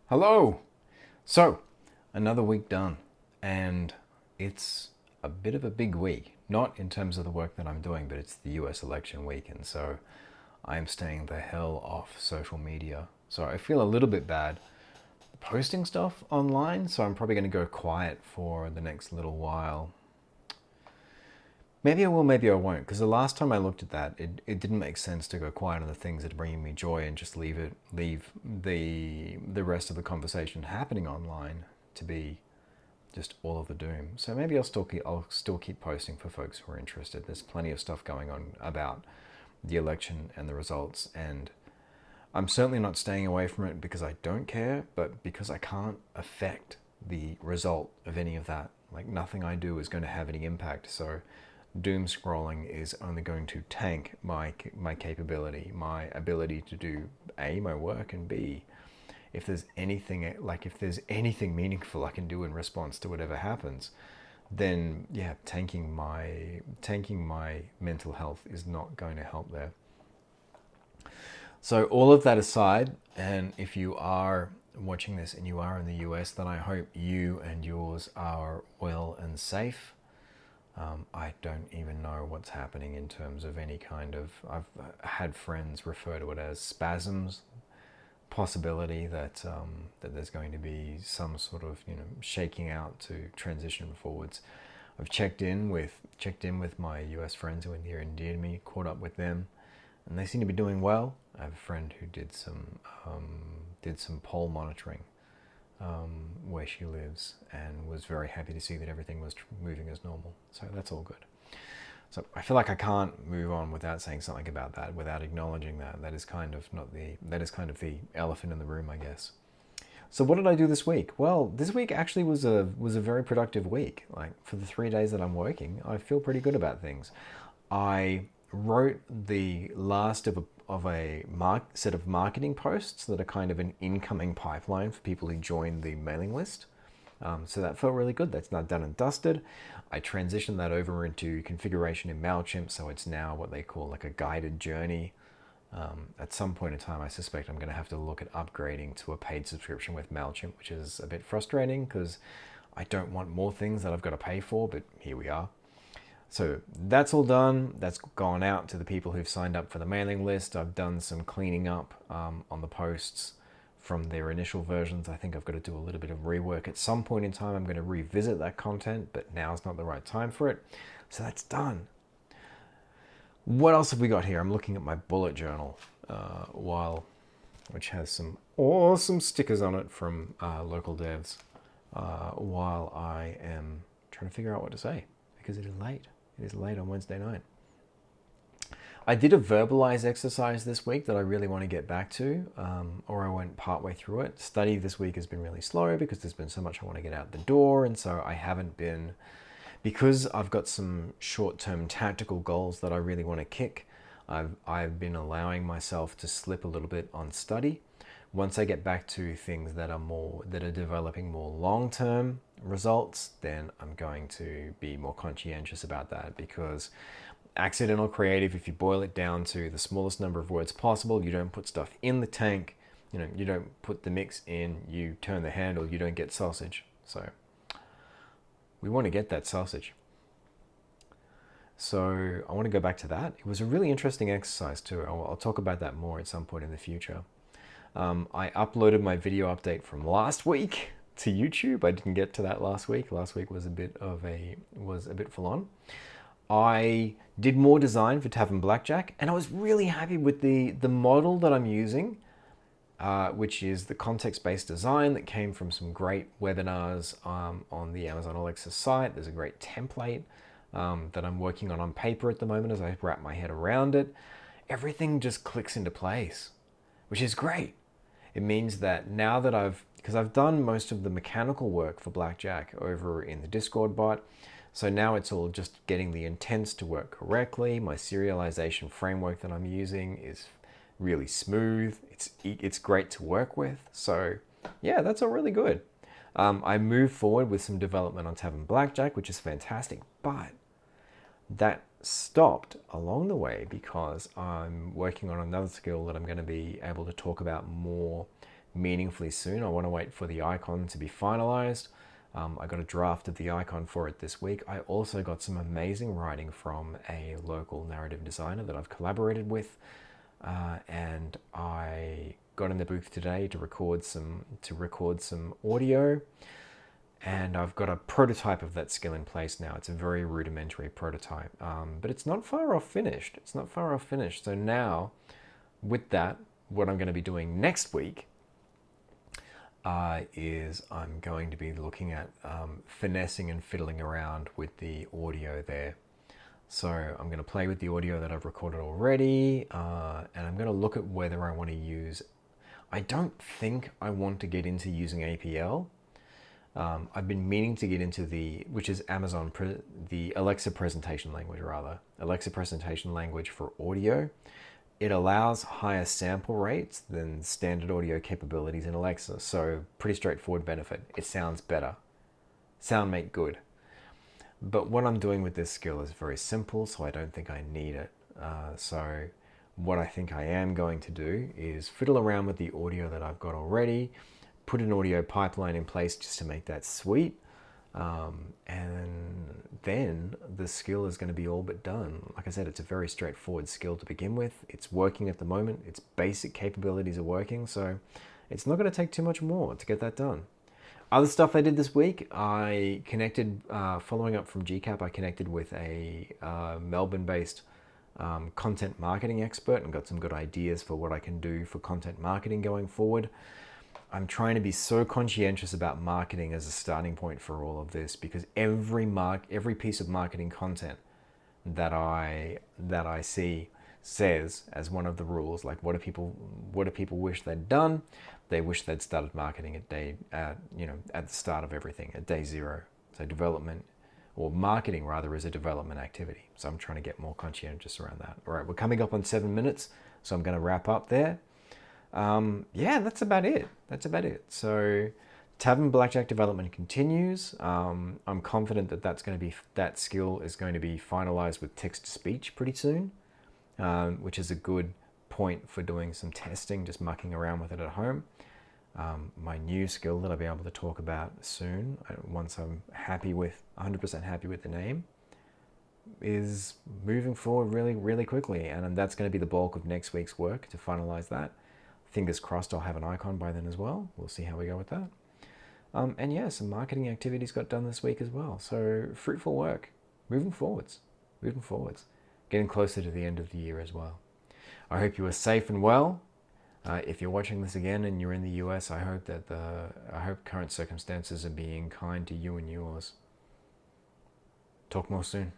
Hello! So, another week done, and it's a bit of a big week. Not in terms of the work that I'm doing, but it's the US election week, and so I'm staying the hell off social media. So I feel a little bit bad posting stuff online, so I'm probably going to go quiet for the next little while. Maybe I will, maybe I won't, because the last time I looked at that, it didn't make sense to go quiet on the things that are bringing me joy and just leave the rest of the conversation happening online to be just all of the doom. So maybe I'll still keep posting for folks who are interested. There's plenty of stuff going on about the election and the results, and I'm certainly not staying away from it because I don't care, but because I can't affect the result of any of that. Like nothing I do is going to have any impact. So doom scrolling is only going to tank my capability, my ability to do A, my work, and B, if there's anything meaningful I can do in response to whatever happens, then yeah, tanking my mental health is not going to help there. So all of that aside, and if you are watching this and you are in the US, then I hope you and yours are well and safe. I don't even know what's happening in terms of any kind of. I've had friends refer to it as spasms, possibility that there's going to be some sort of shaking out to transition forwards. I've checked in with my US friends who are near and dear to me, caught up with them, and they seem to be doing well. I have a friend who did some poll monitoring where she lives and was very happy to see that everything was moving as normal. So that's all good. So I feel like I can't move on without saying something about that, without acknowledging that. That is kind of the elephant in the room, I guess. So what did I do this week? Well, this week actually was a very productive week. Like for the 3 days that I'm working, I feel pretty good about things. I wrote the last of a set of marketing posts that are kind of an incoming pipeline for people who join the mailing list. So that felt really good. That's not done and dusted. I transitioned that over into configuration in MailChimp, so it's now what they call like a guided journey. At some point in time, I suspect I'm going to have to look at upgrading to a paid subscription with MailChimp, which is a bit frustrating because I don't want more things that I've got to pay for, but here we are. So that's all done. That's gone out to the people who've signed up for the mailing list. I've done some cleaning up on the posts from their initial versions. I think I've got to do a little bit of rework. At some point in time, I'm going to revisit that content, but now's not the right time for it. So that's done. What else have we got here? I'm looking at my bullet journal, which has some awesome stickers on it from local devs, while I am trying to figure out what to say because it is late. It is late on Wednesday night. I did a verbalize exercise this week that I really want to get back to, or I went partway through it. Study this week has been really slow because there's been so much I want to get out the door, and so I haven't been, because I've got some short-term tactical goals that I really want to kick. I've been allowing myself to slip a little bit on study. Once I get back to things that are developing more long-term results, then I'm going to be more conscientious about that because accidental creative, if you boil it down to the smallest number of words possible, you don't put stuff in the tank, you don't put the mix in, you turn the handle, you don't get sausage. So we want to get that sausage. So I want to go back to that. It was a really interesting exercise too. I'll talk about that more at some point in the future. I uploaded my video update from last week to YouTube. I didn't get to that last week. Last week was a bit full on. I did more design for Tavern Blackjack, and I was really happy with the model that I'm using, which is the context-based design that came from some great webinars on the Amazon Alexa site. There's a great template that I'm working on paper at the moment as I wrap my head around it. Everything just clicks into place, which is great. It means that now that because I've done most of the mechanical work for Blackjack over in the Discord bot, so now it's all just getting the intents to work correctly. My serialization framework that I'm using is really smooth. It's great to work with. So yeah, that's all really good. I moved forward with some development on Tavern Blackjack, which is fantastic, but that stopped along the way because I'm working on another skill that I'm going to be able to talk about more meaningfully soon. I want to wait for the icon to be finalized. I got a draft of the icon for it this week. I also got some amazing writing from a local narrative designer that I've collaborated with, and I got in the booth today to record some audio, and I've got a prototype of that skill in place now. It's a very rudimentary prototype, but it's not far off finished. So now, with that, what I'm going to be doing next week is I'm going to be looking at finessing and fiddling around with the audio there. So I'm going to play with the audio that I've recorded already, and I'm going to look at whether I want to use... I don't think I want to get into using APL. I've been meaning to get into which is the Alexa presentation language, Alexa presentation language for audio. It allows higher sample rates than standard audio capabilities in Alexa, so pretty straightforward benefit. It sounds better. Sound make good. But what I'm doing with this skill is very simple, so I don't think I need it. So what I think I am going to do is fiddle around with the audio that I've got already, put an audio pipeline in place just to make that sweet, and then the skill is going to be all but done. Like I said, it's a very straightforward skill to begin with. It's working at the moment. Its basic capabilities are working, so it's not going to take too much more to get that done. Other stuff I did this week, I connected, following up from GCAP, I connected with a Melbourne-based content marketing expert and got some good ideas for what I can do for content marketing going forward. I'm trying to be so conscientious about marketing as a starting point for all of this, because every piece of marketing content that I see says as one of the rules, like what do people wish they'd done? They wish they'd started marketing at the start of everything, at day zero. So development, or marketing rather, is a development activity. So I'm trying to get more conscientious around that. All right, we're coming up on 7 minutes, so I'm going to wrap up there. Yeah, that's about it. So Tavern Blackjack development continues. I'm confident that skill is going to be finalized with text-to-speech pretty soon, which is a good point for doing some testing, just mucking around with it at home. My new skill that I'll be able to talk about soon, once I'm 100% happy with the name, is moving forward really, really quickly. And that's going to be the bulk of next week's work to finalize that. Fingers crossed I'll have an icon by then as well. We'll see how we go with that. And yeah, some marketing activities got done this week as well. So fruitful work, moving forwards. Getting closer to the end of the year as well. I hope you are safe and well. If you're watching this again and you're in the US, I hope current circumstances are being kind to you and yours. Talk more soon.